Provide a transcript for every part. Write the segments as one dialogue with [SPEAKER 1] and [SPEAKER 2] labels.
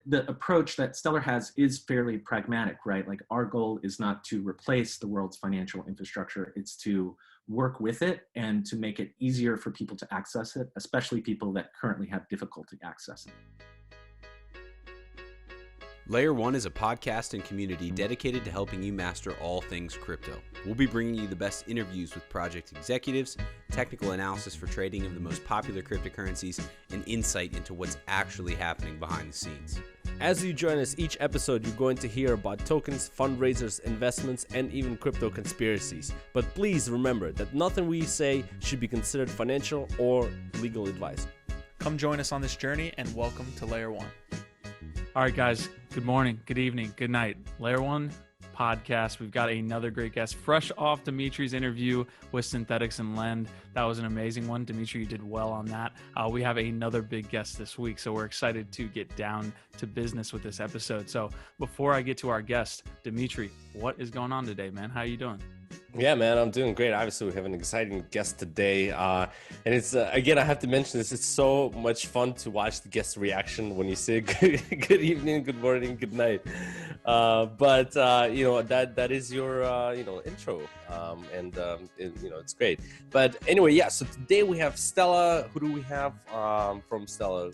[SPEAKER 1] the approach that Stellar has is fairly pragmatic, right? Like our goal is not to replace the world's financial infrastructure. It's to work with it and to make it easier for people to access it, especially people that currently have difficulty accessing it.
[SPEAKER 2] Layer 1 is a podcast and community dedicated to helping you master all things crypto. We'll be bringing you the best interviews with project executives, technical analysis for trading of the most popular cryptocurrencies, and insight into what's actually happening behind the scenes.
[SPEAKER 3] As you join us each episode, you're going to hear about tokens, fundraisers, investments, and even crypto conspiracies. But please remember that nothing we say should be considered financial or legal advice.
[SPEAKER 4] Come join us on this journey and welcome to Layer 1. All right, guys. Good morning, good evening, good night. Layer 1 podcast. We've got another great guest fresh off Dimitri's interview with Synthetics and Lend. That was an amazing one. Dimitri, you did well on that. We have another big guest this week, so we're excited to get down to business with this episode. So before I get to our guest, Dimitri, what is going on today, man? How are you doing?
[SPEAKER 3] Yeah, man, I'm doing great. Obviously, we have an exciting guest today. And it's, again, I have to mention this. It's so much fun to watch the guest reaction when you say good evening, good morning, good night. But that is your, intro. It's great. But anyway, yeah, so today we have Stella. Who do we have from Stellar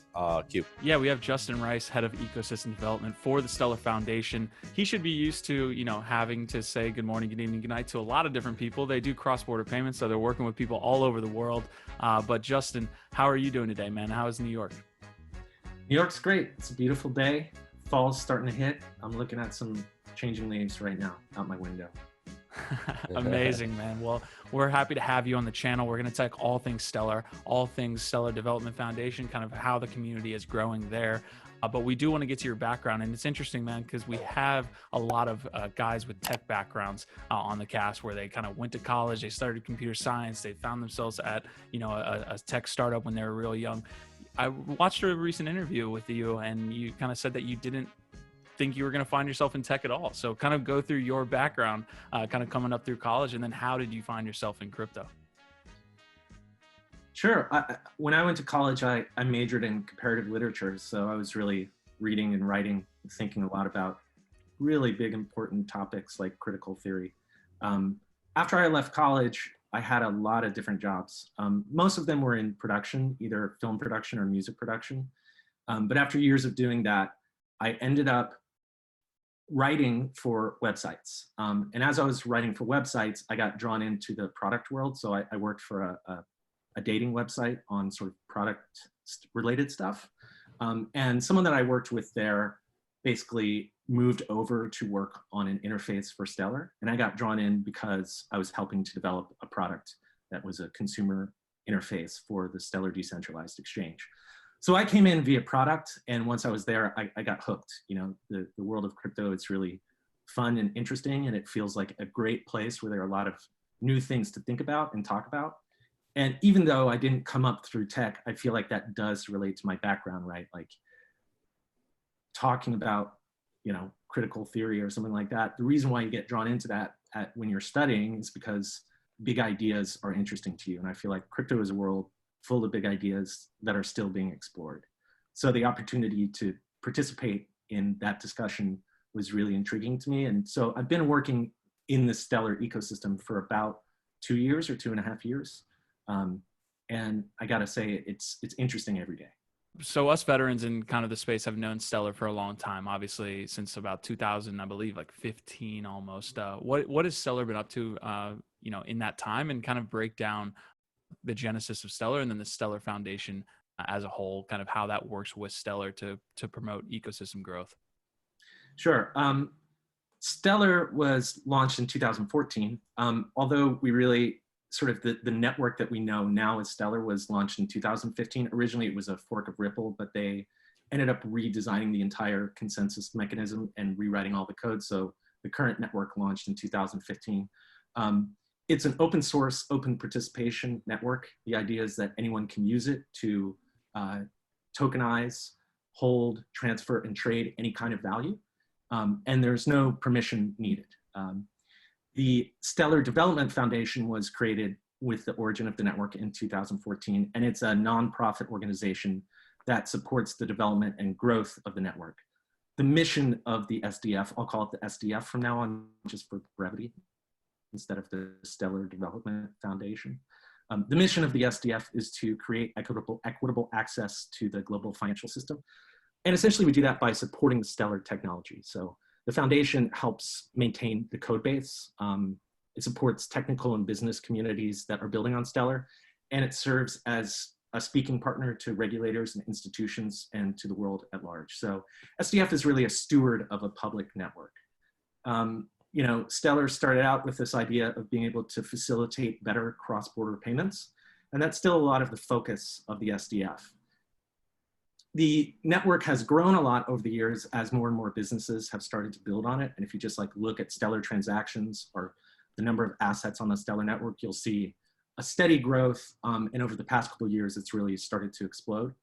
[SPEAKER 3] Q?
[SPEAKER 4] Yeah, we have Justin Rice, head of ecosystem development for the Stellar Foundation. He should be used to, having to say good morning, good evening, good night to a lot of different people. They do cross-border payments, so they're working with people all over the world. But Justin, how are you doing today, man? How is New York?
[SPEAKER 1] New York's great. It's a beautiful day. Fall's starting to hit. I'm looking at some changing leaves right now out my window.
[SPEAKER 4] Amazing, man. Well, we're happy to have you on the channel. We're going to talk all things Stellar, all things Stellar Development Foundation, kind of how the community is growing there. But we do want to get to your background. And it's interesting, man, because we have a lot of guys with tech backgrounds on the cast where they kind of went to college, they started computer science, they found themselves at, a tech startup when they were real young. I watched a recent interview with you and you kind of said that you didn't think you were going to find yourself in tech at all. So kind of go through your background, kind of coming up through college, and then how did you find yourself in crypto?
[SPEAKER 1] Sure. When I went to college, I majored in comparative literature. So I was really reading and writing, thinking a lot about really big, important topics like critical theory. After I left college, I had a lot of different jobs. Most of them were in production, either film production or music production. But after years of doing that, I ended up writing for websites. And as I was writing for websites, I got drawn into the product world. So I worked for a dating website on sort of product related stuff. And someone that I worked with there basically moved over to work on an interface for Stellar. And I got drawn in because I was helping to develop a product that was a consumer interface for the Stellar decentralized exchange. So I came in via product, and once I was there, I got hooked. The world of crypto, it's really fun and interesting, and it feels like a great place where there are a lot of new things to think about and talk about. And even though I didn't come up through tech, I feel like that does relate to my background, right? Like talking about, critical theory or something like that. The reason why you get drawn into that when you're studying is because big ideas are interesting to you. And I feel like crypto is a world full of big ideas that are still being explored. So the opportunity to participate in that discussion was really intriguing to me. And so I've been working in the Stellar ecosystem for about 2 years or 2.5 years. And I gotta say, it's interesting every day.
[SPEAKER 4] So us veterans in kind of the space have known Stellar for a long time, obviously since about 2000, I believe, like 15 almost. What has Stellar been up to, in that time, and kind of break down the genesis of Stellar and then the Stellar Foundation as a whole, kind of how that works with Stellar to promote ecosystem growth?
[SPEAKER 1] Sure. Stellar was launched in 2014, although we really sort of the network that we know now as Stellar was launched in 2015. Originally, it was a fork of Ripple, but they ended up redesigning the entire consensus mechanism and rewriting all the code. So the current network launched in 2015. It's an open source, open participation network. The idea is that anyone can use it to tokenize, hold, transfer, and trade any kind of value. And there's no permission needed. The Stellar Development Foundation was created with the origin of the network in 2014, and it's a nonprofit organization that supports the development and growth of the network. the mission of the SDF, I'll call it the SDF from now on, just for brevity, instead of the Stellar Development Foundation. The mission of the SDF is to create equitable access to the global financial system. And essentially we do that by supporting Stellar technology. So the foundation helps maintain the code base. It supports technical and business communities that are building on Stellar, and it serves as a speaking partner to regulators and institutions and to the world at large. So SDF is really a steward of a public network. You know, Stellar started out with this idea of being able to facilitate better cross-border payments, and that's still a lot of the focus of the SDF. The network has grown a lot over the years as more and more businesses have started to build on it. And if you just like look at Stellar transactions or the number of assets on the Stellar network, you'll see a steady growth. And over the past couple of years, it's really started to explode.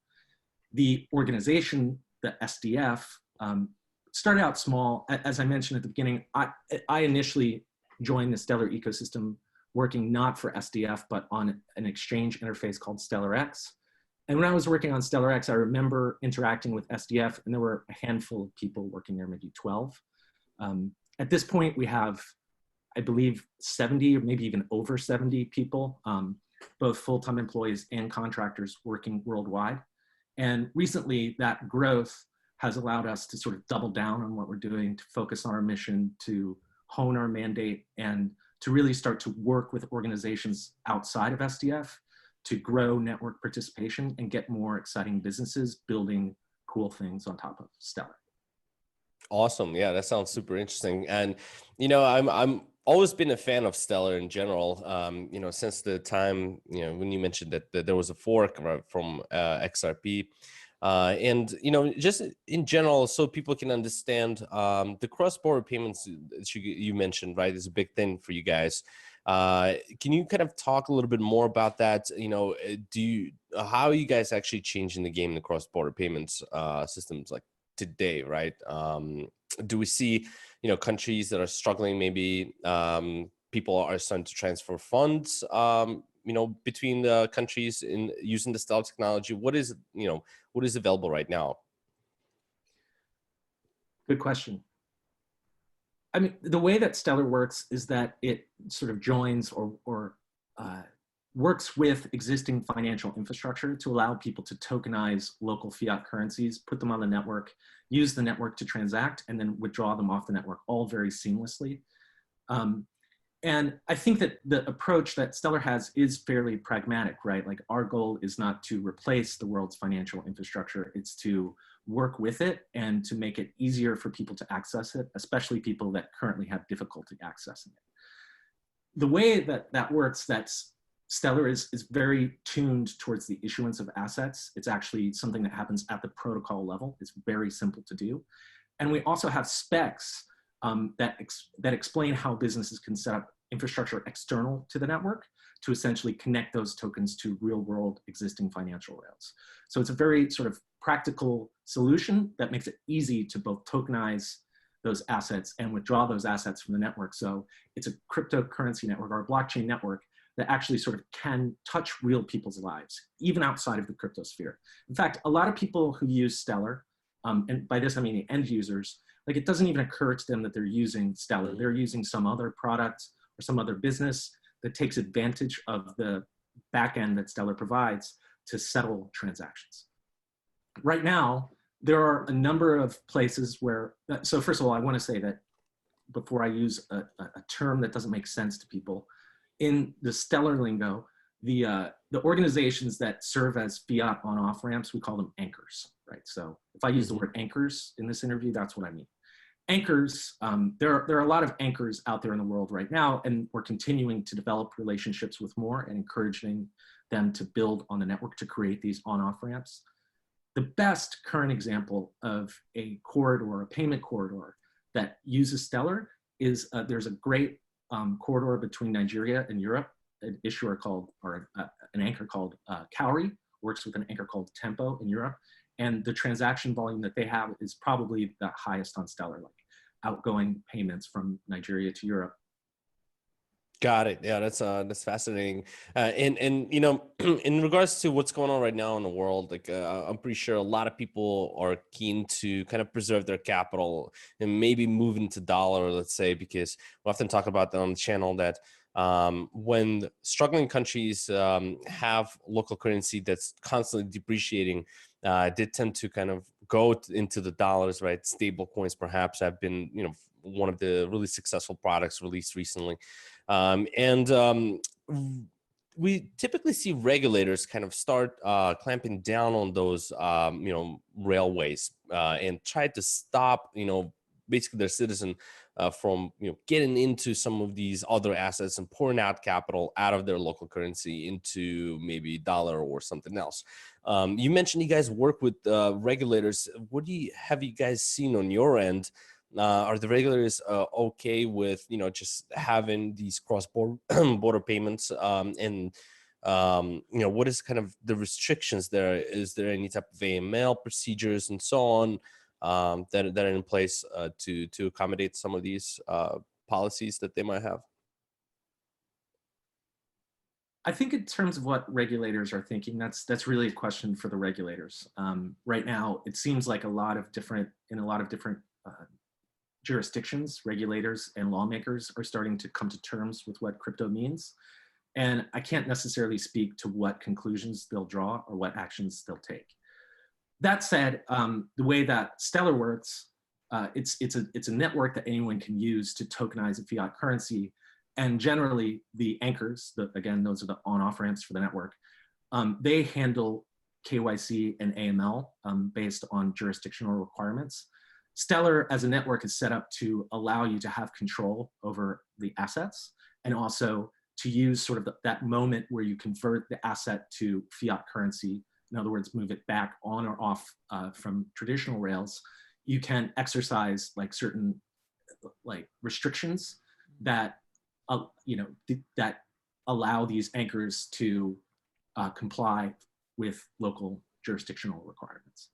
[SPEAKER 1] The organization, the SDF, started out small. As I mentioned at the beginning, I initially joined the Stellar ecosystem working not for SDF, but on an exchange interface called StellarX. And when I was working on StellarX, I remember interacting with SDF, and there were a handful of people working there, maybe 12. At this point, we have, I believe, 70 or maybe even over 70 people, both full-time employees and contractors working worldwide. And recently, that growth has allowed us to sort of double down on what we're doing, to focus on our mission, to hone our mandate, and to really start to work with organizations outside of SDF to grow network participation and get more exciting businesses building cool things on top of Stellar.
[SPEAKER 3] Awesome. Yeah, that sounds super interesting. And, you know, I'm always been a fan of Stellar in general, you know, since the time, you know, when you mentioned that there was a fork from XRP. And, you know, just in general, so people can understand the cross-border payments that you mentioned, right, is a big thing for you guys. Can you kind of talk a little bit more about that? You know, how are you guys actually changing the game in the cross-border payments systems like today, right? Do we see, you know, countries that are struggling, maybe people are starting to transfer funds, you know, between the countries in using the Stellar technology? What is, you know, what is available right now?
[SPEAKER 1] Good question. I mean, the way that Stellar works is that it sort of joins or works with existing financial infrastructure to allow people to tokenize local fiat currencies, put them on the network, use the network to transact, and then withdraw them off the network, all very seamlessly. And I think that the approach that Stellar has is fairly pragmatic, right? Like, our goal is not to replace the world's financial infrastructure, it's to work with it and to make it easier for people to access it, especially people that currently have difficulty accessing it. The way that that works, Stellar is very tuned towards the issuance of assets. It's actually something that happens at the protocol level. It's very simple to do. And we also have specs that explain how businesses can set up infrastructure external to the network to essentially connect those tokens to real world existing financial rails. So it's a very sort of practical solution that makes it easy to both tokenize those assets and withdraw those assets from the network. So it's a cryptocurrency network or a blockchain network that actually sort of can touch real people's lives, even outside of the crypto sphere. In fact, a lot of people who use Stellar, and by this I mean the end users, like, it doesn't even occur to them that they're using Stellar. They're using some other product or some other business that takes advantage of the backend that Stellar provides to settle transactions. Right now, there are a number of places where, so first of all, I want to say that before I use a term that doesn't make sense to people, in the Stellar lingo, the organizations that serve as fiat on-off ramps, we call them anchors, right? So if I use the word anchors in this interview, that's what I mean. Anchors, there are a lot of anchors out there in the world right now, and we're continuing to develop relationships with more and encouraging them to build on the network to create these on-off ramps. The best current example of a corridor, a payment corridor that uses Stellar is there's a great corridor between Nigeria and Europe, an issuer called, or an anchor called Cowrie, works with an anchor called Tempo in Europe. And the transaction volume that they have is probably the highest on Stellar, like outgoing payments from Nigeria to Europe.
[SPEAKER 3] Got it. Yeah, that's fascinating. And you know, in regards to what's going on right now in the world, like I'm pretty sure a lot of people are keen to kind of preserve their capital and maybe move into dollar, let's say, because we often talk about that on the channel that when struggling countries have local currency that's constantly depreciating, they tend to kind of into the dollars, right? Stable coins perhaps have been, you know, one of the really successful products released recently. And we typically see regulators kind of start clamping down on those, you know, railways and try to stop, you know, basically their citizen from, you know, getting into some of these other assets and pouring out capital out of their local currency into maybe dollar or something else. You mentioned you guys work with regulators. What have you guys seen on your end? Are the regulators okay with, you know, just having these cross-border border payments? And you know, what is kind of the restrictions there? Is there any type of AML procedures and so on that are in place to accommodate some of these policies that they might have?
[SPEAKER 1] I think in terms of what regulators are thinking, that's really a question for the regulators. Right now, it seems like in a lot of different jurisdictions, regulators and lawmakers are starting to come to terms with what crypto means. And I can't necessarily speak to what conclusions they'll draw or what actions they'll take. That said, the way that Stellar works, it's a network that anyone can use to tokenize a fiat currency. And generally, the anchors, again, those are the on-off ramps for the network, they handle KYC and AML based on jurisdictional requirements. Stellar as a network is set up to allow you to have control over the assets and also to use sort of that moment where you convert the asset to fiat currency. In other words, move it back on or off from traditional rails. You can exercise like certain like restrictions that that allow these anchors to comply with local jurisdictional requirements.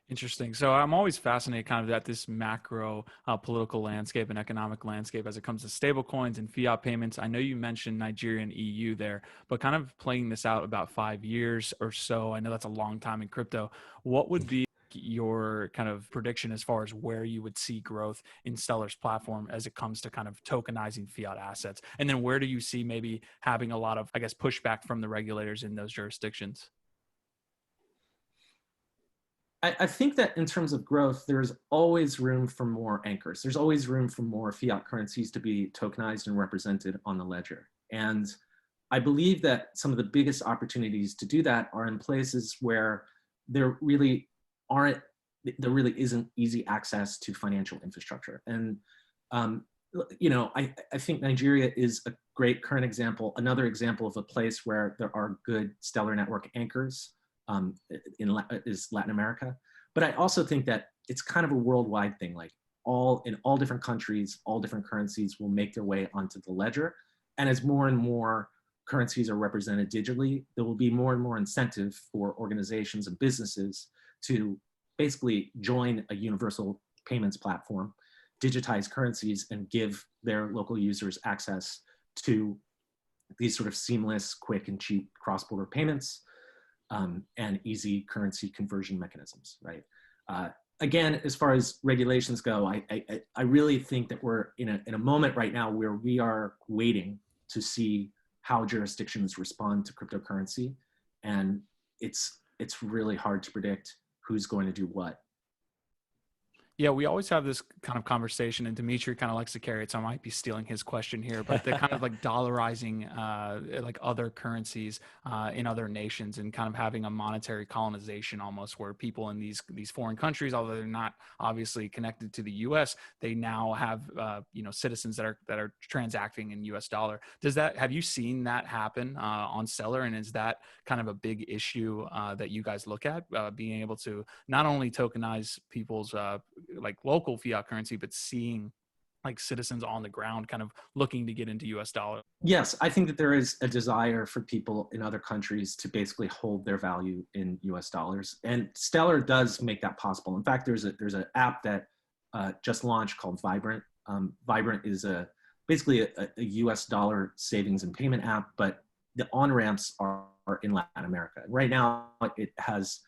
[SPEAKER 4] Interesting. So I'm always fascinated kind of at this macro political landscape and economic landscape as it comes to stablecoins and fiat payments. I know you mentioned Nigeria and EU there, but kind of playing this out about 5 years or so, I know that's a long time in crypto. What would be your kind of prediction as far as where you would see growth in Stellar's platform as it comes to kind of tokenizing fiat assets? And then where do you see maybe having a lot of, I guess, pushback from the regulators in those jurisdictions?
[SPEAKER 1] I think that in terms of growth, there's always room for more anchors. There's always room for more fiat currencies to be tokenized and represented on the ledger. And I believe that some of the biggest opportunities to do that are in places where there really isn't easy access to financial infrastructure. And I think Nigeria is a great current example. Another example of a place where there are good Stellar network anchors is Latin America. But I also think that it's kind of a worldwide thing. Like in all different countries, all different currencies will make their way onto the ledger. And as more and more currencies are represented digitally, there will be more and more incentive for organizations and businesses to basically join a universal payments platform, digitize currencies, and give their local users access to these sort of seamless, quick, and cheap cross-border payments and easy currency conversion mechanisms, right? Again, as far as regulations go, I really think that we're in a moment right now where we are waiting to see how jurisdictions respond to cryptocurrency, and it's really hard to predict who's going to do what.
[SPEAKER 4] Yeah, we always have this kind of conversation, and Dimitri kind of likes to carry it, so I might be stealing his question here. But the kind of like dollarizing, like other currencies in other nations, and kind of having a monetary colonization almost, where people in these foreign countries, although they're not obviously connected to the U.S., they now have citizens that are transacting in U.S. dollar. Have you seen that happen on Stellar, and is that kind of a big issue that you guys look at, being able to not only tokenize people's like local fiat currency, but seeing like citizens on the ground kind of looking to get into US dollar?
[SPEAKER 1] Yes, I think that there is a desire for people in other countries to basically hold their value in US dollars. And Stellar does make that possible. In fact, there's an app that just launched called Vibrant. Vibrant is a basically a US dollar savings and payment app, but the on-ramps are in Latin America. Right now, it has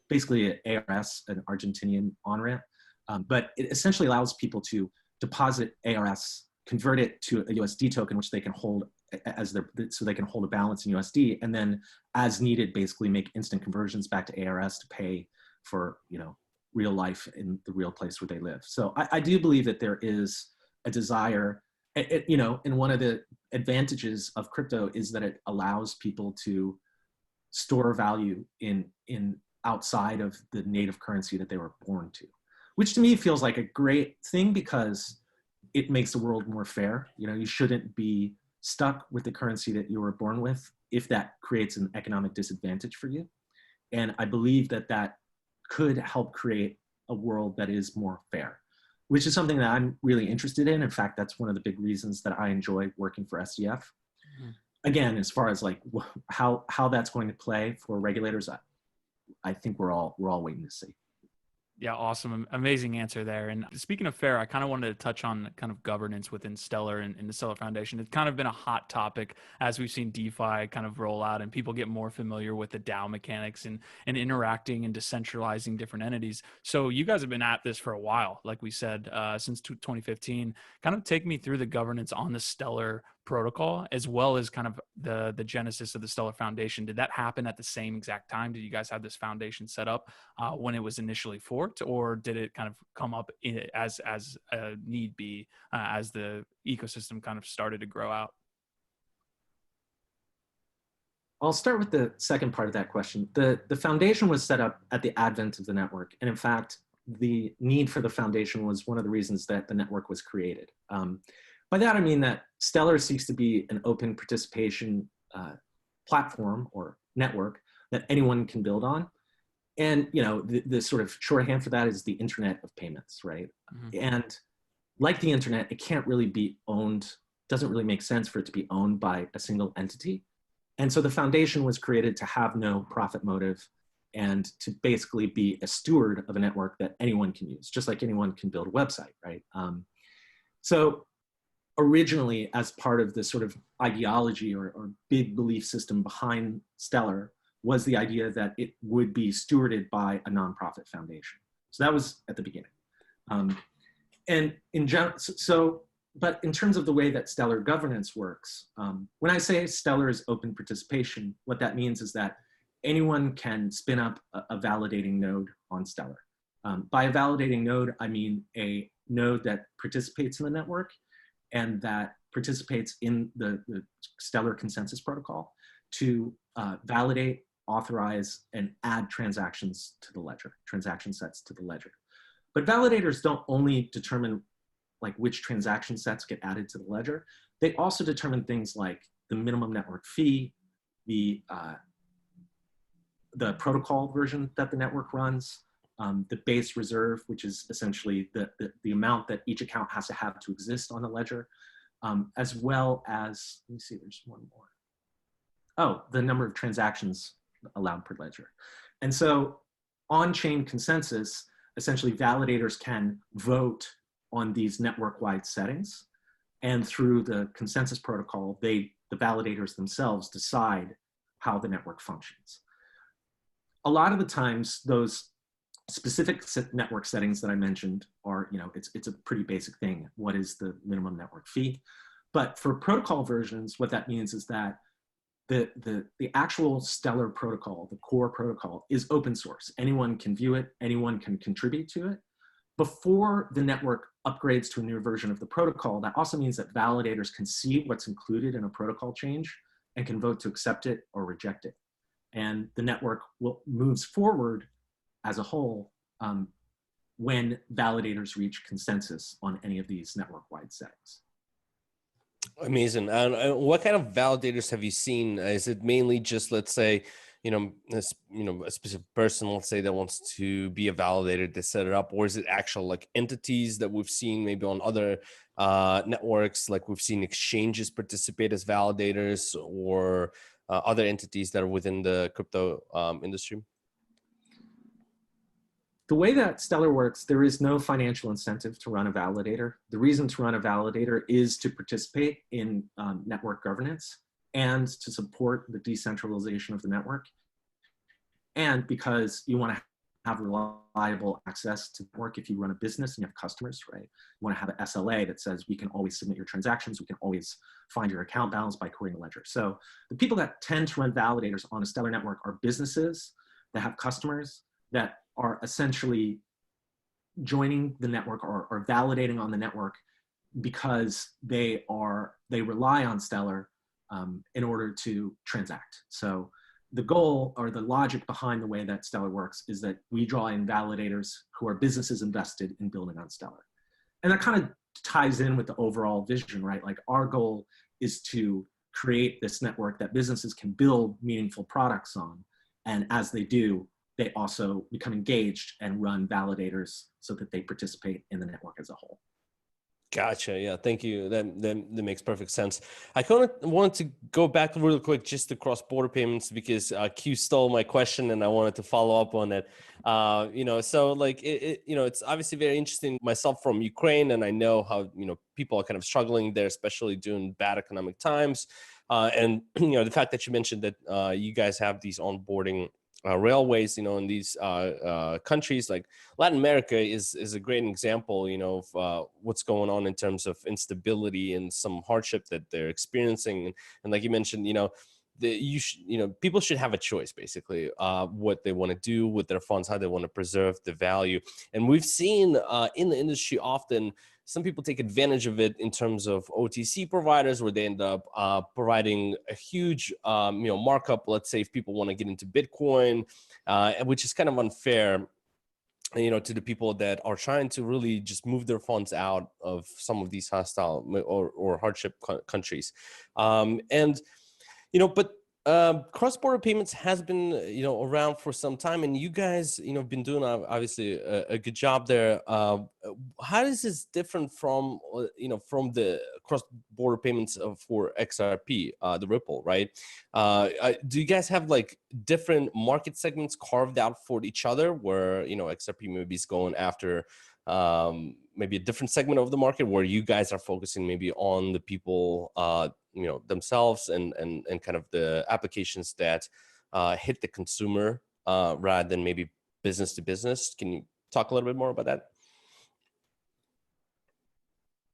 [SPEAKER 1] basically an ARS, an Argentinian on-ramp, but it essentially allows people to deposit ARS, convert it to a USD token, which they can hold as so they can hold a balance in USD, and then as needed, basically make instant conversions back to ARS to pay for, real life in the real place where they live. So I do believe that there is a desire, and one of the advantages of crypto is that it allows people to store value in outside of the native currency that they were born to, which to me feels like a great thing because it makes the world more fair. You shouldn't be stuck with the currency that you were born with if that creates an economic disadvantage for you. And I believe that that could help create a world that is more fair, which is something that I'm really interested in. In fact, that's one of the big reasons that I enjoy working for SDF. Mm-hmm. Again, as far as like how that's going to play for regulators, I think we're all waiting to see.
[SPEAKER 4] Yeah, awesome. Amazing answer there. And speaking of fair, I kind of wanted to touch on kind of governance within Stellar and the Stellar Foundation. It's kind of been a hot topic as we've seen DeFi kind of roll out and people get more familiar with the DAO mechanics and interacting and decentralizing different entities. So you guys have been at this for a while, like we said, since 2015. Kind of take me through the governance on the Stellar protocol, as well as kind of the genesis of the Stellar Foundation. Did that happen at the same exact time? Did you guys have this foundation set up when it was initially forked, or did it kind of come up as a need be as the ecosystem kind of started to grow out?
[SPEAKER 1] I'll start with the second part of that question. The foundation was set up at the advent of the network. And in fact, the need for the foundation was one of the reasons that the network was created. By that, I mean that Stellar seeks to be an open participation platform or network that anyone can build on. And, the sort of shorthand for that is the Internet of Payments, right? Mm-hmm. And like the Internet, it can't really be owned, doesn't really make sense for it to be owned by a single entity. And so the foundation was created to have no profit motive and to basically be a steward of a network that anyone can use, just like anyone can build a website, right? So originally, as part of the sort of ideology or big belief system behind Stellar was the idea that it would be stewarded by a nonprofit foundation. So that was at the beginning. And in general, but in terms of the way that Stellar governance works, when I say Stellar is open participation, what that means is that anyone can spin up a validating node on Stellar. By a validating node, I mean a node that participates in the network and that participates in the Stellar consensus protocol to validate, authorize, and add transactions to the ledger, transaction sets to the ledger. But validators don't only determine like which transaction sets get added to the ledger. They also determine things like the minimum network fee, the protocol version that the network runs, the base reserve, which is essentially the amount that each account has to have to exist on the ledger, as well as, let me see, there's one more. Oh, the number of transactions allowed per ledger. And so on-chain consensus, essentially validators can vote on these network-wide settings. And through the consensus protocol, the validators themselves decide how the network functions. A lot of the times, those specific network settings that I mentioned are, it's a pretty basic thing. What is the minimum network fee? But for protocol versions, what that means is that the actual Stellar protocol, the core protocol, is open source. Anyone can view it, anyone can contribute to it. Before the network upgrades to a new version of the protocol, that also means that validators can see what's included in a protocol change and can vote to accept it or reject it. And the network moves forward as a whole when validators reach consensus on any of these network-wide settings.
[SPEAKER 3] Amazing. And what kind of validators have you seen? Is it mainly just, let's say, a specific person, let's say, that wants to be a validator to set it up, or is it actual like entities that we've seen maybe on other networks, like we've seen exchanges participate as validators, or other entities that are within the crypto industry?
[SPEAKER 1] The way that Stellar works, there is no financial incentive to run a validator. The reason to run a validator is to participate in network governance and to support the decentralization of the network. And because you want to have reliable access to the network if you run a business and you have customers, right? You want to have an SLA that says we can always submit your transactions, we can always find your account balance by querying the ledger. So the people that tend to run validators on a Stellar network are businesses that have customers that are essentially joining the network or validating on the network because they rely on Stellar in order to transact. So the goal or the logic behind the way that Stellar works is that we draw in validators who are businesses invested in building on Stellar. And that kind of ties in with the overall vision, right? Like our goal is to create this network that businesses can build meaningful products on. And as they do, they also become engaged and run validators so that they participate in the network as a whole.
[SPEAKER 3] Gotcha. Yeah, thank you. That makes perfect sense. I kind of wanted to go back real quick just to cross-border payments because Q stole my question and I wanted to follow up on it. So like it's obviously very interesting. Myself from Ukraine, and I know how people are kind of struggling there, especially during bad economic times. And the fact that you mentioned that you guys have these onboarding railways, in these countries like Latin America is a great example, of what's going on in terms of instability and some hardship that they're experiencing. And like you mentioned, people should have a choice, basically, what they want to do with their funds, how they want to preserve the value. And we've seen in the industry often some people take advantage of it in terms of OTC providers, where they end up providing a huge, markup. Let's say if people want to get into Bitcoin, which is kind of unfair, to the people that are trying to really just move their funds out of some of these hostile or hardship countries, but cross-border payments has been, around for some time, and you guys, been doing obviously a good job there. How is this different from, from the cross-border payments for XRP, the Ripple, right? Do you guys have like different market segments carved out for each other, where XRP maybe is going after maybe a different segment of the market, where you guys are focusing maybe on the people, themselves and kind of the applications that hit the consumer rather than maybe business to business? Can you talk a little bit more about that?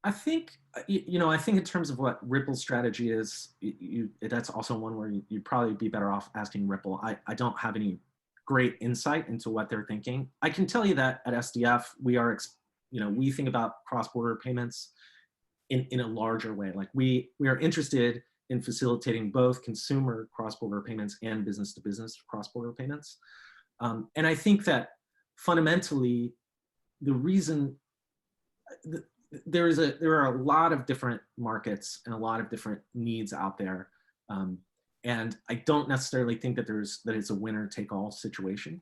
[SPEAKER 1] I think, I think in terms of what Ripple's strategy is, that's also one where you'd probably be better off asking Ripple. I don't have any great insight into what they're thinking. I can tell you that at SDF, we think about cross-border payments in a larger way. Like we are interested in facilitating both consumer cross-border payments and business-to-business cross-border payments. And I think that fundamentally, the reason there are a lot of different markets and a lot of different needs out there. And I don't necessarily think that it's a winner-take-all situation.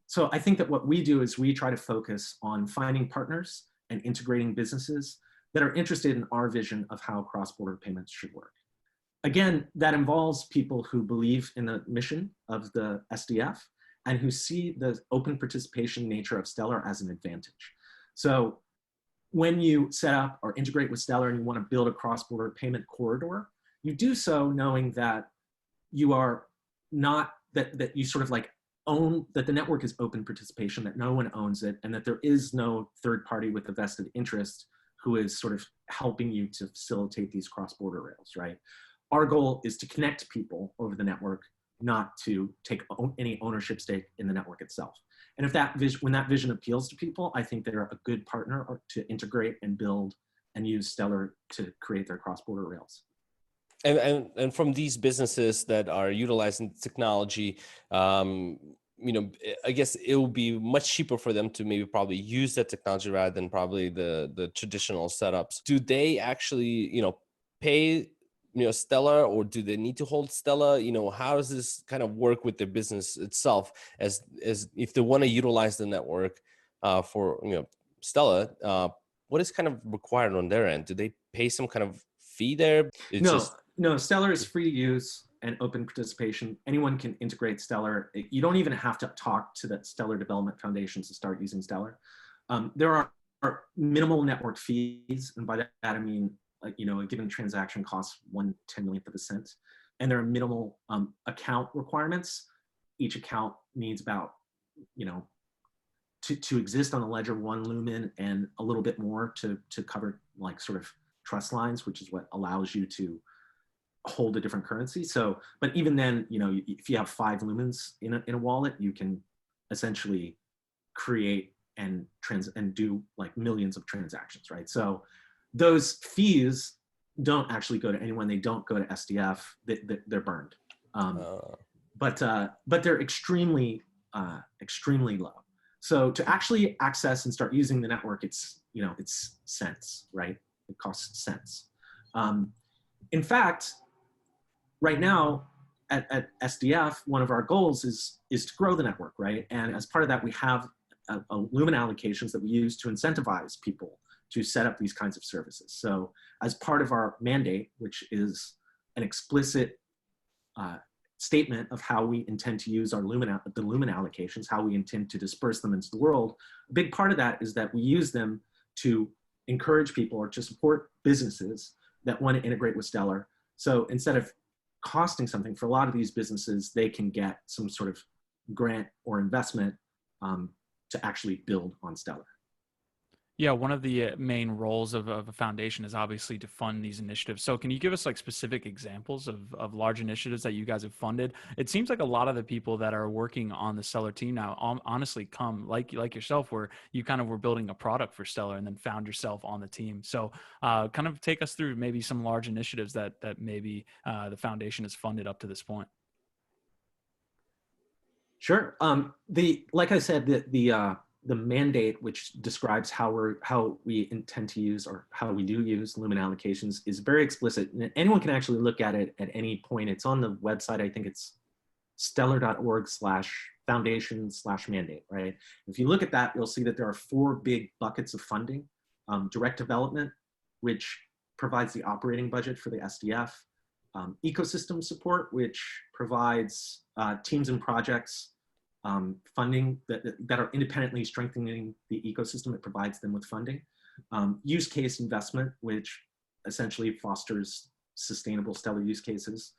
[SPEAKER 1] So I think that what we do is we try to focus on finding partners and integrating businesses that are interested in our vision of how cross-border payments should work. Again, that involves people who believe in the mission of the SDF and who see the open participation nature of Stellar as an advantage. So when you set up or integrate with Stellar and you want to build a cross-border payment corridor, you do so knowing that you are not, that you sort of like own, that the network is open participation, that no one owns it, and that there is no third party with a vested interest who is sort of helping you to facilitate these cross-border rails, right? Our goal is to connect people over the network, not to take any ownership stake in the network itself. And if when that vision appeals to people, I think they're a good partner to integrate and build and use Stellar to create their cross-border rails.
[SPEAKER 3] And from these businesses that are utilizing technology, I guess it will be much cheaper for them to maybe probably use that technology rather than probably the traditional setups. Do they actually, pay, Stellar, or do they need to hold Stellar? How does this kind of work with the business itself as if they want to utilize the network for, Stellar, what is kind of required on their end? Do they pay some kind of fee there?
[SPEAKER 1] No, Stellar is free to use. and open participation. Anyone can integrate Stellar. You don't even have to talk to the Stellar Development Foundation to start using Stellar. There are minimal network fees, and by that I mean, you know, a given transaction costs 1/10,000,000th of a cent, and there are minimal account requirements. Each account needs about, you know, to exist on the ledger, 1 lumen and a little bit more to cover like sort of trust lines, which is what allows you to hold a different currency. So, but even then, you know, if you have 5 lumens in a wallet, you can essentially create and do like millions of transactions, right? So those fees don't actually go to anyone. They don't go to SDF. They're burned. But they're extremely low. So to actually access and start using the network, it's, you know, it's cents, right? It costs cents. In fact, right now at SDF, one of our goals is to grow the network, right? And as part of that, we have Lumen allocations that we use to incentivize people to set up these kinds of services. So as part of our mandate, which is an explicit statement of how we intend to use our the Lumen allocations, how we intend to disperse them into the world, a big part of that is that we use them to encourage people or to support businesses that want to integrate with Stellar. So instead of costing something, for a lot of these businesses, they can get some sort of grant or investment to actually build on Stellar.
[SPEAKER 4] Yeah, one of the main roles of a foundation is obviously to fund these initiatives. So can you give us like specific examples of large initiatives that you guys have funded? It seems like a lot of the people that are working on the Stellar team now honestly come like yourself, where you kind of were building a product for Stellar and then found yourself on the team. So kind of take us through maybe some large initiatives that maybe the foundation has funded up to this point.
[SPEAKER 1] Sure. Like I said, the mandate, which describes how we intend to use, or how we do use Lumen allocations, is very explicit. And anyone can actually look at it at any point. It's on the website. I think it's stellar.org/foundation/mandate, right? If you look at that, you'll see that there are 4 big buckets of funding. Direct development, which provides the operating budget for the SDF. Ecosystem support, which provides teams and projects funding that are independently strengthening the ecosystem. It provides them with funding. Use case investment, which essentially fosters sustainable Stellar use cases.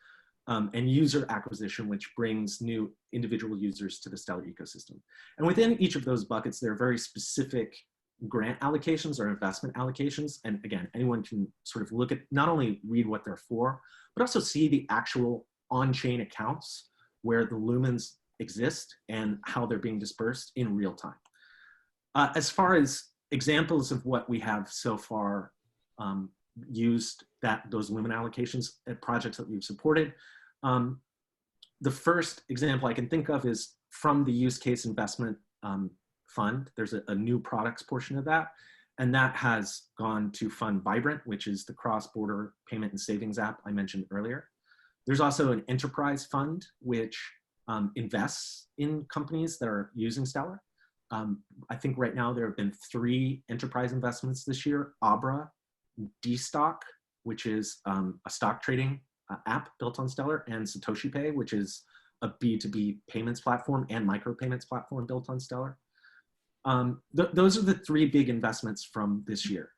[SPEAKER 1] And user acquisition, which brings new individual users to the Stellar ecosystem. And within each of those buckets, there are very specific grant allocations or investment allocations. And again, anyone can sort of look at, not only read what they're for, but also see the actual on-chain accounts where the lumens exist and how they're being dispersed in real time. As far as examples of what we have so far used those Lumen allocations at projects that we've supported, the first example I can think of is from the use case investment fund. There's a new products portion of that, and that has gone to fund Vibrant, which is the cross-border payment and savings app I mentioned earlier. There's also an enterprise fund, which invests in companies that are using Stellar. I think right now there have been 3 enterprise investments this year: Abra, DStock, which is a stock trading app built on Stellar, and Satoshi Pay, which is a B2B payments platform and micropayments platform built on Stellar. Those are the 3 big investments from this year.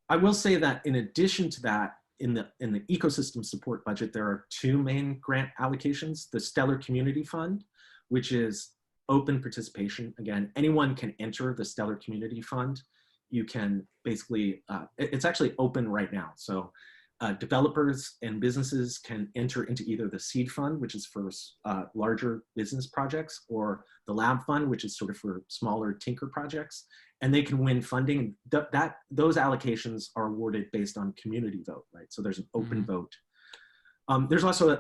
[SPEAKER 1] I will say that in addition to that, in the ecosystem support budget, there are 2 main grant allocations: the Stellar Community Fund, which is open participation. Again, anyone can enter the Stellar Community Fund. You can basically, it's actually open right now. So developers and businesses can enter into either the seed fund, which is for larger business projects, or the lab fund, which is sort of for smaller tinker projects, and they can win funding. Those allocations are awarded based on community vote, right? So there's an open vote. There's also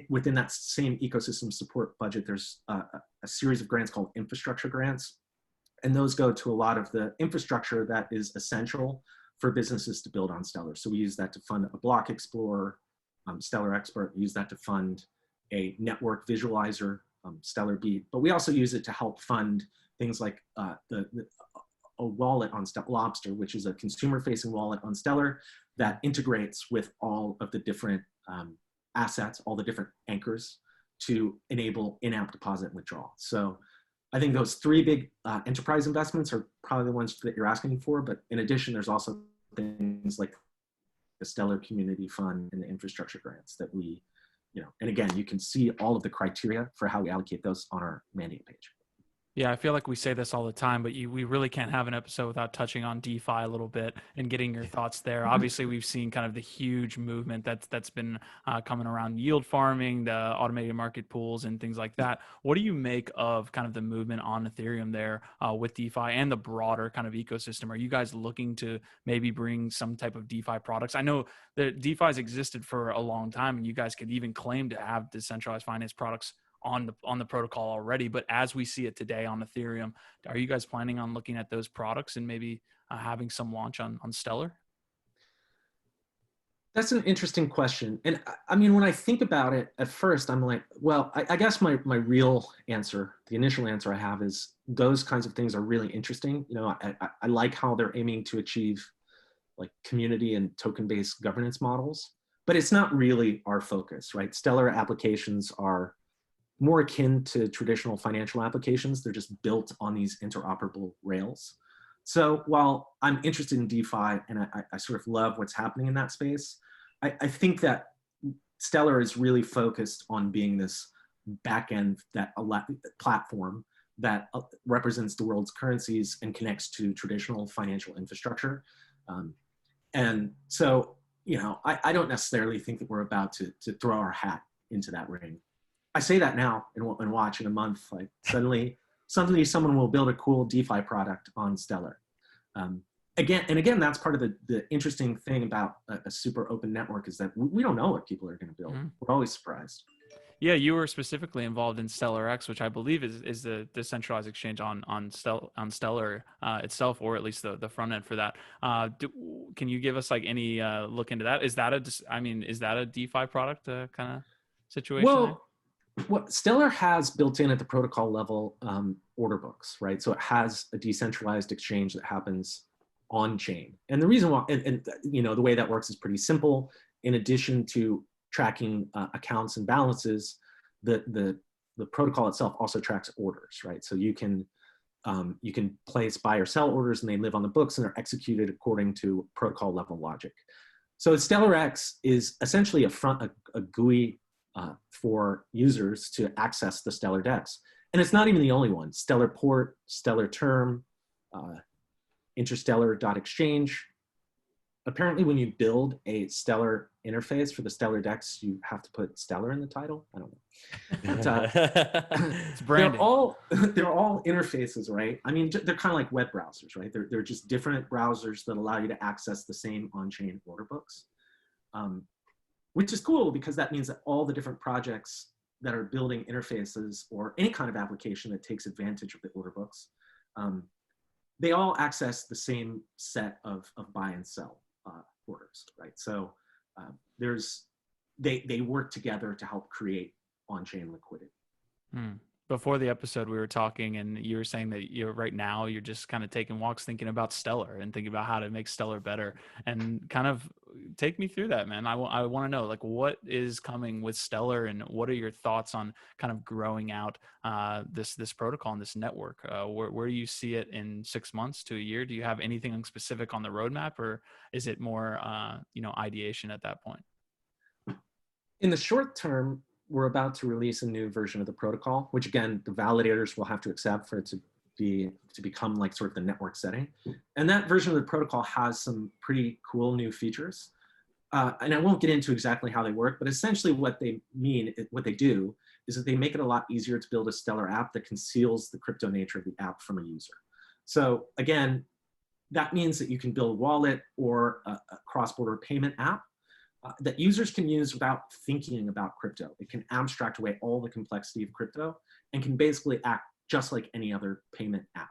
[SPEAKER 1] within that same ecosystem support budget, there's a series of grants called infrastructure grants, and those go to a lot of the infrastructure that is essential for businesses to build on Stellar. So we use that to fund a block explorer, Stellar Expert. We use that to fund a network visualizer, Stellar Beat. But we also use it to help fund things like a wallet on Lobster, which is a consumer-facing wallet on Stellar that integrates with all of the different assets, all the different anchors to enable in-app deposit and withdrawal. So I think those three big enterprise investments are probably the ones that you're asking for. But in addition, there's also things like the Stellar Community Fund and the infrastructure grants that we, and again, you can see all of the criteria for how we allocate those on our mandate page.
[SPEAKER 4] Yeah, I feel like we say this all the time, but we really can't have an episode without touching on DeFi a little bit and getting your thoughts there. Obviously, we've seen kind of the huge movement that's been coming around yield farming, the automated market pools, and things like that. What do you make of kind of the movement on Ethereum there with DeFi and the broader kind of ecosystem? Are you guys looking to maybe bring some type of DeFi products? I know that DeFi has existed for a long time, and you guys could even claim to have decentralized finance products on the protocol already, but as we see it today on Ethereum, are you guys planning on looking at those products and maybe having some launch on Stellar?
[SPEAKER 1] That's an interesting question. And I mean, when I think about it at first, I'm like, well, I guess my real answer, the initial answer I have is those kinds of things are really interesting. I like how they're aiming to achieve like community and token-based governance models, but it's not really our focus, right? Stellar applications are more akin to traditional financial applications. They're just built on these interoperable rails. So while I'm interested in DeFi and I sort of love what's happening in that space, I think that Stellar is really focused on being this backend platform that represents the world's currencies and connects to traditional financial infrastructure. And so, I don't necessarily think that we're about to throw our hat into that ring. I say that now and watch in a month, like suddenly someone will build a cool DeFi product on Stellar. Again, that's part of the interesting thing about a super open network is that we don't know what people are going to build. Mm-hmm. We're always surprised.
[SPEAKER 4] Yeah, you were specifically involved in Stellar X, which I believe is the decentralized exchange on Stellar itself, or at least the front end for that. Can you give us like any look into that? Is that a DeFi product kind of situation?
[SPEAKER 1] Well, what Stellar has built in at the protocol level order books, right? So it has a decentralized exchange that happens on chain. And the reason why, and the way that works is pretty simple. In addition to tracking accounts and balances, the protocol itself also tracks orders, right? So you can place buy or sell orders, and they live on the books and are executed according to protocol level logic. So Stellar X is essentially a GUI for users to access the Stellar DEX. And it's not even the only one. Stellar Port, Stellar Term, Interstellar.exchange. Apparently when you build a Stellar interface for the Stellar DEX, you have to put Stellar in the title. I don't know. But,
[SPEAKER 4] it's branding.
[SPEAKER 1] They're all interfaces, right? I mean, they're kind of like web browsers, right? They're just different browsers that allow you to access the same on-chain order books. Which is cool because that means that all the different projects that are building interfaces or any kind of application that takes advantage of the order books, they all access the same set of buy and sell orders, right? So they work together to help create on-chain liquidity.
[SPEAKER 4] Before the episode, we were talking, and you were saying that right now you're just kind of taking walks, thinking about Stellar and thinking about how to make Stellar better. And kind of take me through that, man. I want to know, like, what is coming with Stellar, and what are your thoughts on kind of growing out this protocol and this network? Where do you see it in 6 months to a year? Do you have anything specific on the roadmap, or is it more ideation at that point?
[SPEAKER 1] In the short term, we're about to release a new version of the protocol, which again, the validators will have to accept for it to become like sort of the network setting. And that version of the protocol has some pretty cool new features. And I won't get into exactly how they work, but essentially what they do is that they make it a lot easier to build a Stellar app that conceals the crypto nature of the app from a user. So again, that means that you can build a wallet or a cross-border payment app that users can use without thinking about crypto. It can abstract away all the complexity of crypto and can basically act just like any other payment app.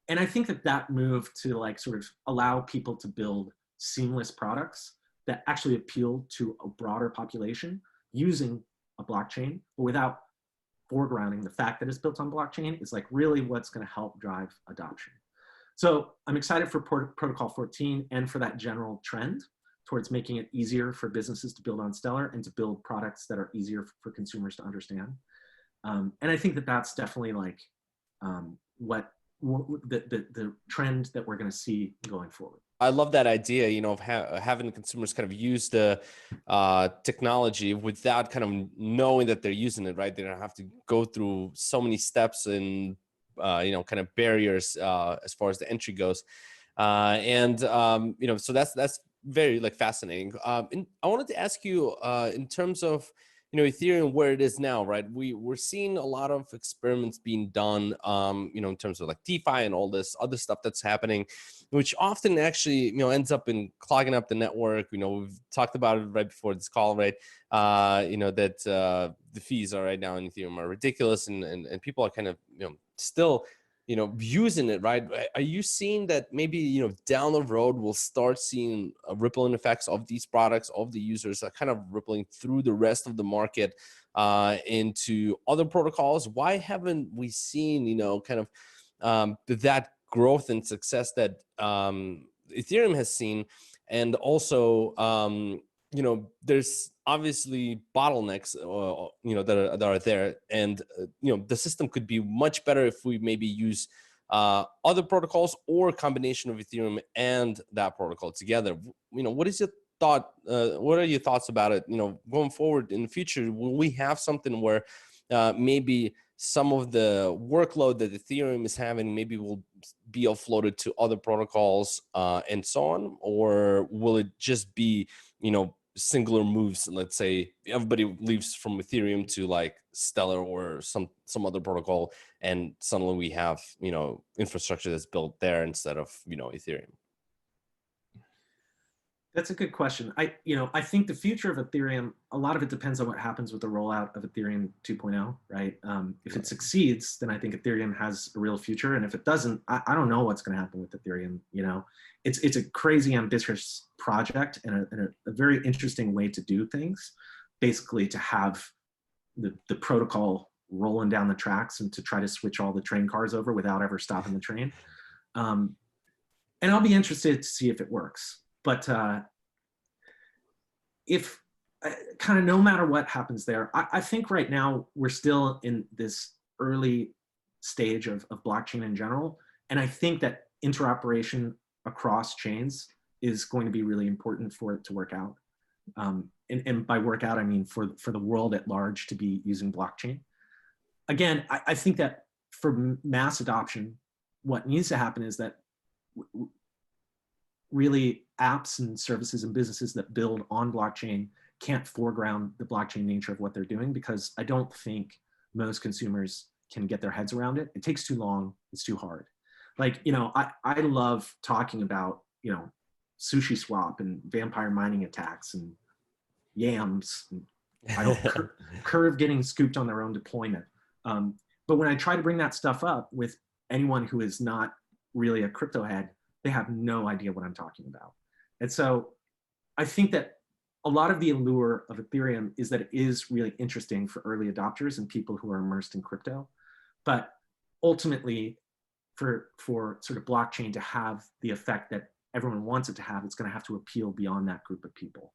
[SPEAKER 1] And I think that move to like sort of allow people to build seamless products that actually appeal to a broader population using a blockchain, but without foregrounding the fact that it's built on blockchain is like really what's going to help drive adoption. So I'm excited for Protocol 14 and for that general trend. towards making it easier for businesses to build on Stellar and to build products that are easier for consumers to understand. And I think that that's definitely like what the trend that we're going to see going forward.
[SPEAKER 3] I love that idea, you know, of having consumers kind of use the technology without kind of knowing that they're using it, right? They don't have to go through so many steps and, you know, kind of barriers as far as the entry goes. You know, so that's very like fascinating. And I wanted to ask you in terms of, you know, Ethereum, where it is now, right? We're seeing a lot of experiments being done, you know, in terms of like DeFi and all this other stuff that's happening, which often actually, you know, ends up in clogging up the network. You know, we've talked about it right before this call, right? You know, that the fees are right now in Ethereum are ridiculous, and people are kind of, you know, still, you know, using it, right? Are you seeing that maybe, you know, down the road we'll start seeing rippling effects of these products, of the users kind of rippling through the rest of the market into other protocols? Why haven't we seen, you know, kind of that growth and success that Ethereum has seen? And also, you know, there's obviously bottlenecks, you know, that are there, and you know, the system could be much better if we maybe use other protocols or a combination of Ethereum and that protocol together. You know, what is your thought? What are your thoughts about it? You know, going forward in the future, will we have something where maybe some of the workload that Ethereum is having maybe will be offloaded to other protocols and so on, or will it just be, you know, singular moves? Let's say everybody leaves from Ethereum to like Stellar or some other protocol, and suddenly we have, you know, infrastructure that's built there instead of, you know, Ethereum.
[SPEAKER 1] That's a good question. I think the future of Ethereum, a lot of it depends on what happens with the rollout of Ethereum 2.0, right? If it succeeds, then I think Ethereum has a real future. And if it doesn't, I don't know what's going to happen with Ethereum. You know, it's a crazy ambitious project and a very interesting way to do things, basically to have the protocol rolling down the tracks and to try to switch all the train cars over without ever stopping the train. And I'll be interested to see if it works. But if kind of no matter what happens there, I think right now we're still in this early stage of blockchain in general. And I think that interoperation across chains is going to be really important for it to work out. And by work out, I mean for the world at large to be using blockchain. Again, I think that for mass adoption, what needs to happen is that really apps and services and businesses that build on blockchain can't foreground the blockchain nature of what they're doing, because I don't think most consumers can get their heads around it. It takes too long. It's too hard. Like, you know, I love talking about, you know, sushi swap and vampire mining attacks and yams and Curve getting scooped on their own deployment. But when I try to bring that stuff up with anyone who is not really a crypto head, they have no idea what I'm talking about. And so I think that a lot of the allure of Ethereum is that it is really interesting for early adopters and people who are immersed in crypto. But ultimately, for sort of blockchain to have the effect that everyone wants it to have, it's going to have to appeal beyond that group of people.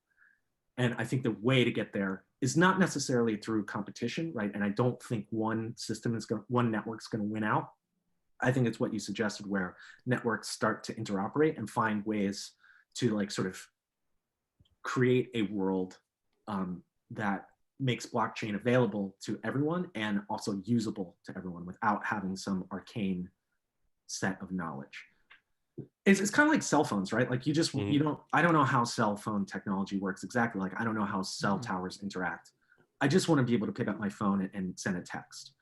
[SPEAKER 1] And I think the way to get there is not necessarily through competition, right? And I don't think one network's going to win out. I think it's what you suggested, where networks start to interoperate and find ways to like sort of create a world that makes blockchain available to everyone and also usable to everyone without having some arcane set of knowledge. It's kind of like cell phones, right? Like I don't know how cell phone technology works exactly. Like I don't know how cell towers interact. I just want to be able to pick up my phone and send a text.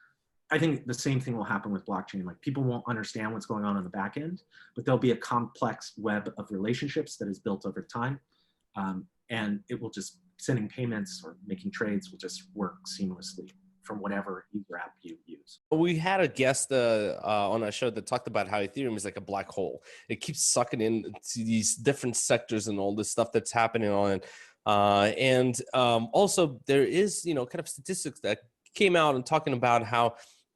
[SPEAKER 1] I think the same thing will happen with blockchain. Like people won't understand what's going on the back end, but there'll be a complex web of relationships that is built over time. And it will just, sending payments or making trades will just work seamlessly from whatever Ether app you use.
[SPEAKER 3] We had a guest on our show that talked about how Ethereum is like a black hole. It keeps sucking in to these different sectors and all this stuff that's happening on it. And also there is, you know, kind of statistics that came out and talking about how,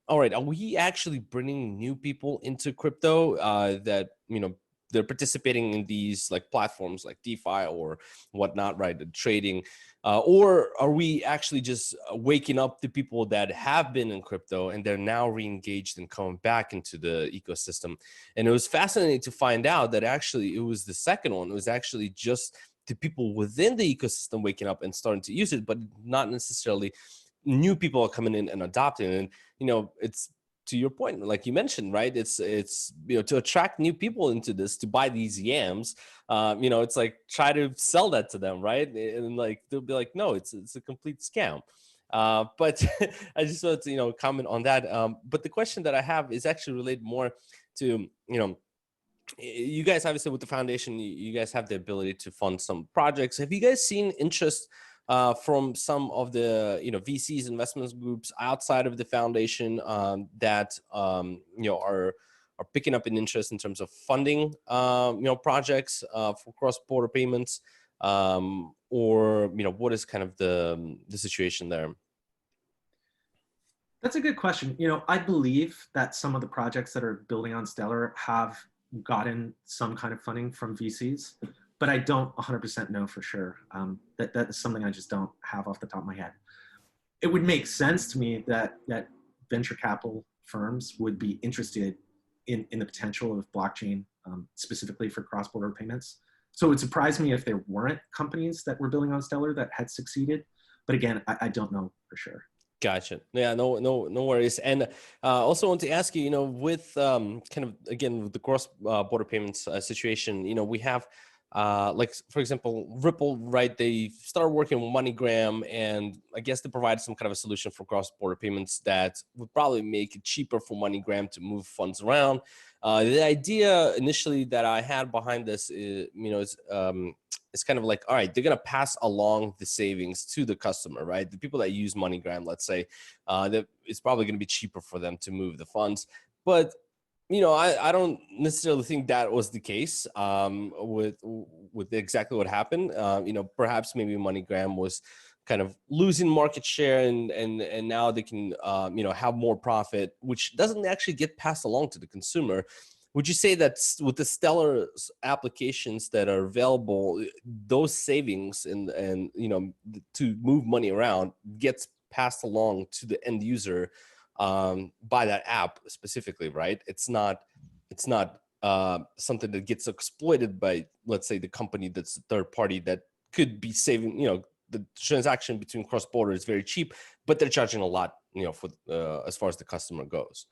[SPEAKER 3] all right, are we actually bringing new people into crypto that, you know, they're participating in these like platforms like DeFi or whatnot, right? The trading, or are we actually just waking up the people that have been in crypto and they're now re-engaged and coming back into the ecosystem? And it was fascinating to find out that actually it was the second one. It was actually just the people within the ecosystem waking up and starting to use it, but not necessarily new people are coming in and adopting it. And it's, to your point, like you mentioned, right? It's to attract new people into this, to buy these yams. It's like try to sell that to them, right? And like they'll be like, no, it's a complete scam. But I just wanted to comment on that. But the question that I have is actually related more to you guys. Obviously, with the foundation, you guys have the ability to fund some projects. Have you guys seen interest from some of the VCs, investment groups outside of the foundation that are picking up an interest in terms of funding projects for cross-border payments, or what is kind of the situation there?
[SPEAKER 1] That's a good question. I believe that some of the projects that are building on Stellar have gotten some kind of funding from VCs, but I don't 100% know for sure. That is something I just don't have off the top of my head. It would make sense to me that venture capital firms would be interested in the potential of blockchain, specifically for cross-border payments. So it would surprise me if there weren't companies that were building on Stellar that had succeeded. But again, I don't know for sure.
[SPEAKER 3] Gotcha. Yeah, no worries. And also want to ask you, with kind of, again, with the cross-border payments situation, we have, like, for example, Ripple, right? They started working with MoneyGram, and I guess they provided some kind of a solution for cross-border payments that would probably make it cheaper for MoneyGram to move funds around. The idea initially that I had behind this is, it's kind of like, all right, they're going to pass along the savings to the customer, right? The people that use MoneyGram, let's say, that it's probably going to be cheaper for them to move the funds. But I don't necessarily think that was the case with exactly what happened. Perhaps maybe MoneyGram was kind of losing market share, and now they can have more profit, which doesn't actually get passed along to the consumer. Would you say that with the Stellar applications that are available, those savings and to move money around gets passed along to the end user by that app specifically, right? It's not something that gets exploited by, let's say, the company that's a third party that could be saving. The transaction between cross-border is very cheap, but they're charging a lot, for as far as the customer goes.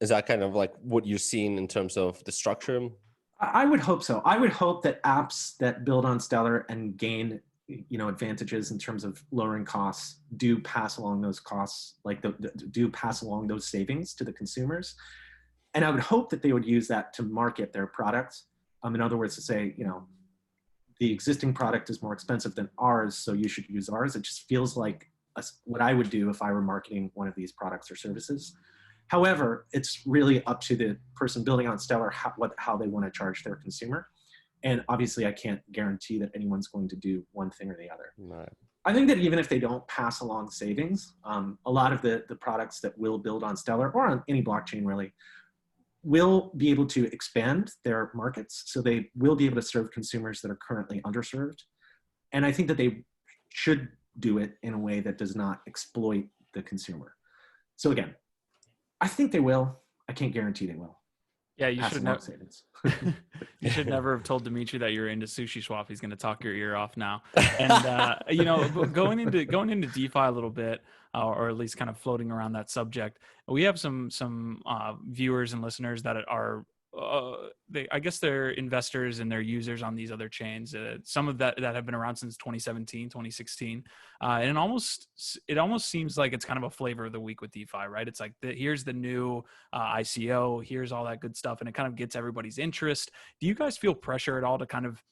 [SPEAKER 3] Is that kind of like what you're seeing in terms of the structure?
[SPEAKER 1] I would hope so. I would hope that apps that build on Stellar and gain advantages in terms of lowering costs do pass along those costs, like do pass along those savings to the consumers. And I would hope that they would use that to market their products. In other words, to say, the existing product is more expensive than ours, so you should use ours. It just feels like what I would do if I were marketing one of these products or services. However, it's really up to the person building on Stellar how they want to charge their consumer. And obviously, I can't guarantee that anyone's going to do one thing or the other.
[SPEAKER 3] Right.
[SPEAKER 1] I think that even if they don't pass along savings, a lot of the products that will build on Stellar or on any blockchain really will be able to expand their markets. So they will be able to serve consumers that are currently underserved. And I think that they should do it in a way that does not exploit the consumer. So again, I think they will. I can't guarantee they will.
[SPEAKER 4] Yeah, you should know. You should never have told Dimitri that you're into Sushi Swap. He's going to talk your ear off now. And going into DeFi a little bit, or at least kind of floating around that subject, we have some viewers and listeners that are I guess they're investors and they're users on these other chains. Some of that have been around since 2017, 2016. And it almost seems like it's kind of a flavor of the week with DeFi, right? It's like, here's the new ICO, here's all that good stuff. And it kind of gets everybody's interest. Do you guys feel pressure at all to kind of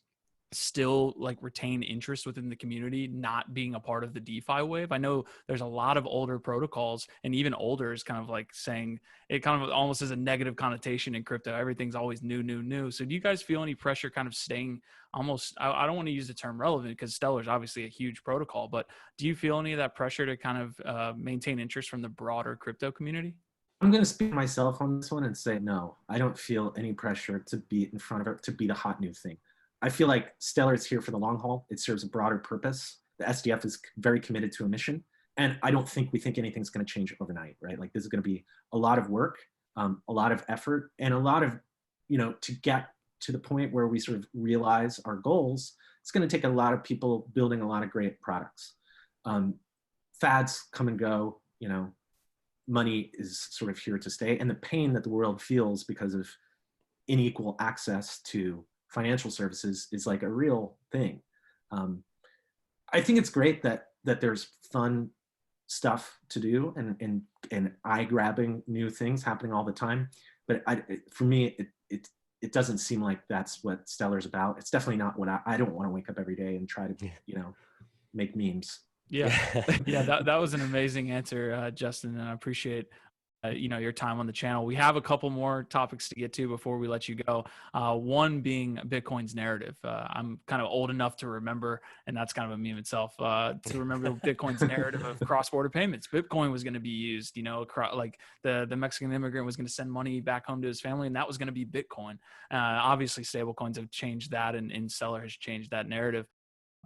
[SPEAKER 4] still like retain interest within the community, not being a part of the DeFi wave? I know there's a lot of older protocols, and even older is kind of like saying it kind of almost has a negative connotation in crypto. Everything's always new. So do you guys feel any pressure kind of staying almost, I don't want to use the term relevant because Stellar is obviously a huge protocol, but do you feel any of that pressure to kind of maintain interest from the broader crypto community?
[SPEAKER 1] I'm going to speak for myself on this one and say, no, I don't feel any pressure to be in front of it, to be the hot new thing. I feel like Stellar is here for the long haul. It serves a broader purpose. The SDF is very committed to a mission. And I don't think we think anything's going to change overnight, right? Like this is going to be a lot of work, a lot of effort, and a lot of, to get to the point where we sort of realize our goals. It's going to take a lot of people building a lot of great products. Fads come and go, money is sort of here to stay, and the pain that the world feels because of unequal access to financial services is like a real thing. I think it's great that there's fun stuff to do and eye-grabbing new things happening all the time, but for me, it doesn't seem like that's what Stellar's about. It's definitely not what I don't want to wake up every day and try to make memes.
[SPEAKER 4] Yeah. Yeah. That was an amazing answer, Justin. And I appreciate, your time on the channel. We have a couple more topics to get to before we let you go. One being Bitcoin's narrative. I'm kind of old enough to remember, and that's kind of a meme itself, to remember Bitcoin's narrative of cross-border payments. Bitcoin was going to be used, like the Mexican immigrant was going to send money back home to his family, and that was going to be Bitcoin. Obviously, stablecoins have changed that, and Stellar has changed that narrative.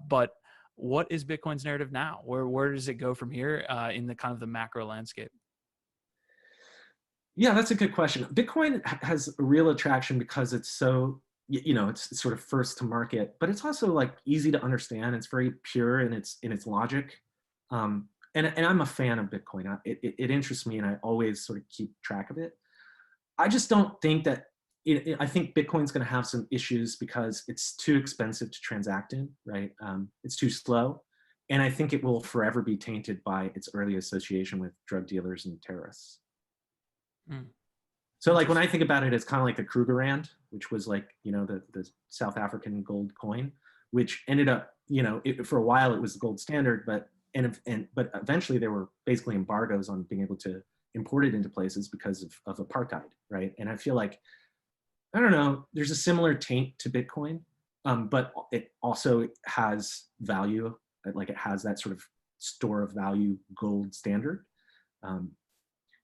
[SPEAKER 4] But what is Bitcoin's narrative now? Where does it go from here in the kind of the macro landscape?
[SPEAKER 1] Yeah, that's a good question. Bitcoin has a real attraction because it's so, it's sort of first to market, but it's also like easy to understand. It's very pure in its logic. And I'm a fan of Bitcoin. It interests me, and I always sort of keep track of it. I just don't think that, I think Bitcoin's going to have some issues because it's too expensive to transact in, right? It's too slow. And I think it will forever be tainted by its early association with drug dealers and terrorists. So like when I think about it, it's kind of like the Krugerrand, which was like, the South African gold coin, which ended up, for a while it was the gold standard, but eventually there were basically embargoes on being able to import it into places because of apartheid, right? And I feel like, I don't know, there's a similar taint to Bitcoin, but it also has value, like it has that sort of store of value gold standard.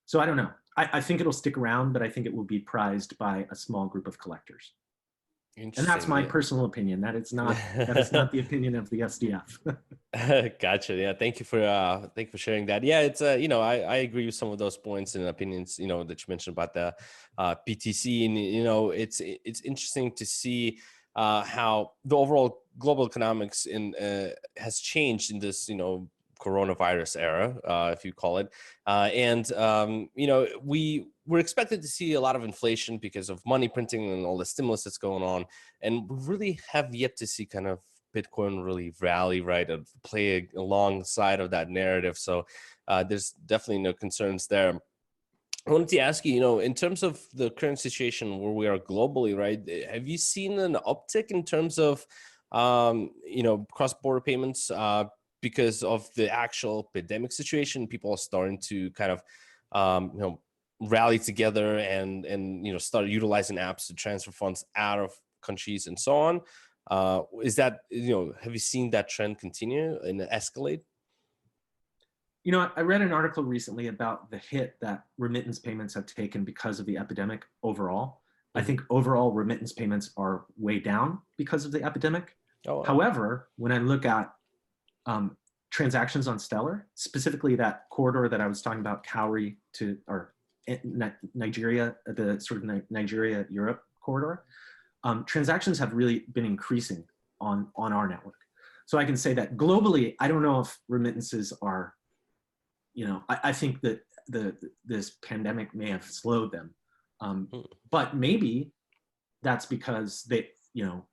[SPEAKER 1] So I don't know. I think it'll stick around, but I think it will be prized by a small group of collectors. And that's my personal opinion. That is not the opinion of the SDF.
[SPEAKER 3] Gotcha. Yeah, thank you for sharing that. Yeah, it's I agree with some of those points and opinions that you mentioned about the PTC, and it's interesting to see how the overall global economics has changed in this coronavirus era, if you call it. We're expected to see a lot of inflation because of money printing and all the stimulus that's going on. And we really have yet to see kind of Bitcoin really rally, right, and play alongside of that narrative. So there's definitely no concerns there. I wanted to ask you, in terms of the current situation where we are globally, right, have you seen an uptick in terms of, cross-border payments because of the actual pandemic situation? People are starting to kind of, rally together and start utilizing apps to transfer funds out of countries and so on. Is that, have you seen that trend continue and escalate?
[SPEAKER 1] I read an article recently about the hit that remittance payments have taken because of the epidemic overall. I think overall remittance payments are way down because of the epidemic. Oh, wow. However, when I look at transactions on Stellar, specifically that corridor that I was talking about, Cowrie to or Nigeria, the sort of Nigeria-Europe corridor, transactions have really been increasing on our network. So I can say that globally, I don't know if remittances are, I think that this pandemic may have slowed them, but maybe that's because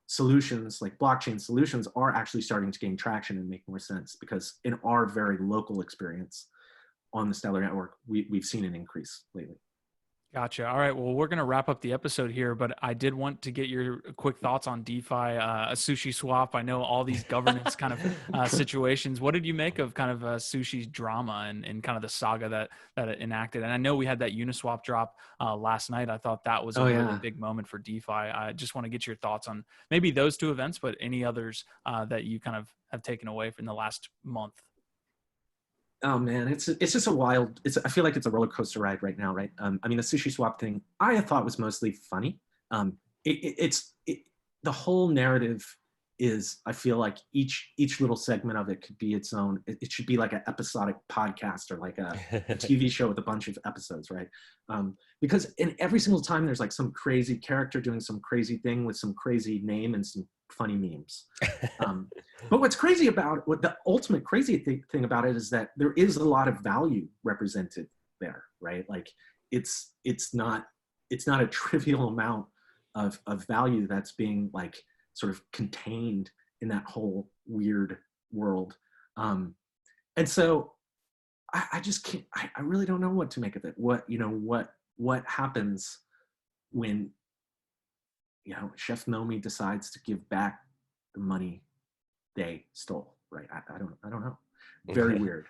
[SPEAKER 1] solutions like blockchain solutions are actually starting to gain traction and make more sense, because in our very local experience on the Stellar network, we've seen an increase lately.
[SPEAKER 4] Gotcha. All right. Well, we're going to wrap up the episode here, but I did want to get your quick thoughts on DeFi, a sushi swap. I know all these governance kind of situations. What did you make of kind of Sushi's drama and kind of the saga that it enacted? And I know we had that Uniswap drop last night. I thought that was a really big moment for DeFi. I just want to get your thoughts on maybe those two events, but any others that you kind of have taken away from the last month.
[SPEAKER 1] Oh man, it's just a wild. I feel like it's a roller coaster ride right now, right? I mean, the sushi swap thing I thought was mostly funny. The whole narrative is, I feel like each little segment of it could be its own. It should be like an episodic podcast or like a TV show with a bunch of episodes, right? Because in every single time there's like some crazy character doing some crazy thing with some crazy name and some funny memes. But what's crazy about what the ultimate crazy thing about it is that there is a lot of value represented there, right? Like it's not a trivial amount of value that's being like sort of contained in that whole weird world. And so I just can't, I really don't know what to make of it. What happens when, Chef Nomi decides to give back the money they stole, right? I don't know. Very weird.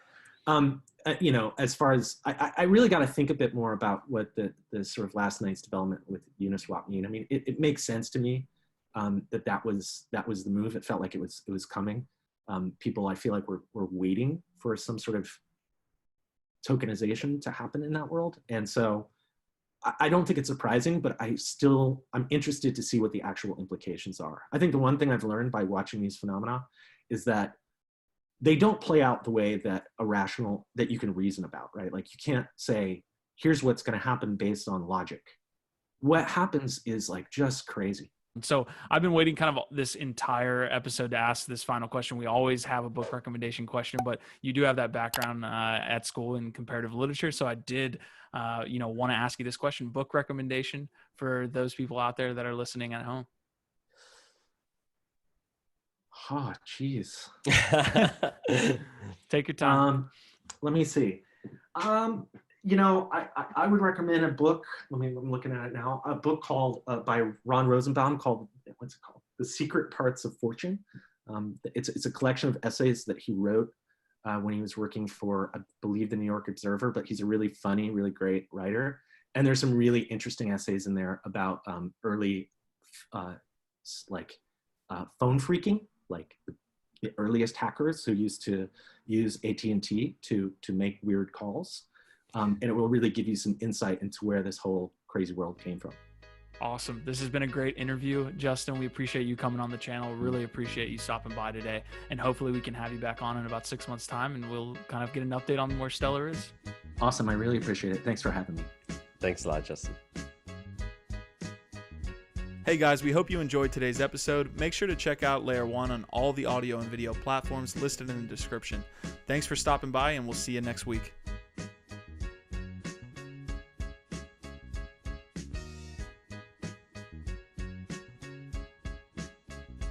[SPEAKER 1] As far as I really got to think a bit more about what the sort of last night's development with Uniswap mean. I mean, it makes sense to me that was the move. It felt like it was coming. People, I feel like were waiting for some sort of tokenization to happen in that world, and so I don't think it's surprising, but I'm interested to see what the actual implications are. I think the one thing I've learned by watching these phenomena is that they don't play out the way that that you can reason about, right? Like you can't say, here's what's going to happen based on logic. What happens is like just crazy.
[SPEAKER 4] So I've been waiting kind of this entire episode to ask this final question. We always have a book recommendation question, but you do have that background at school in comparative literature. So I did, want to ask you this question: book recommendation for those people out there that are listening at home.
[SPEAKER 1] Oh, geez.
[SPEAKER 4] Take your time.
[SPEAKER 1] Let me see. I would recommend a book. I'm looking at it now. A book called by Ron Rosenbaum called, what's it called? The Secret Parts of Fortune. It's a collection of essays that he wrote when he was working for, I believe, the New York Observer. But he's a really funny, really great writer. And there's some really interesting essays in there about early, phone phreaking, like the earliest hackers who used to use AT&T to make weird calls. And it will really give you some insight into where this whole crazy world came from.
[SPEAKER 4] Awesome. This has been a great interview, Justin. We appreciate you coming on the channel. Really appreciate you stopping by today. And hopefully we can have you back on in about 6 months' time, and we'll kind of get an update on where Stellar is.
[SPEAKER 1] Awesome. I really appreciate it. Thanks for having me.
[SPEAKER 3] Thanks a lot, Justin.
[SPEAKER 5] Hey guys, we hope you enjoyed today's episode. Make sure to check out Layer 1 on all the audio and video platforms listed in the description. Thanks for stopping by, and we'll see you next week.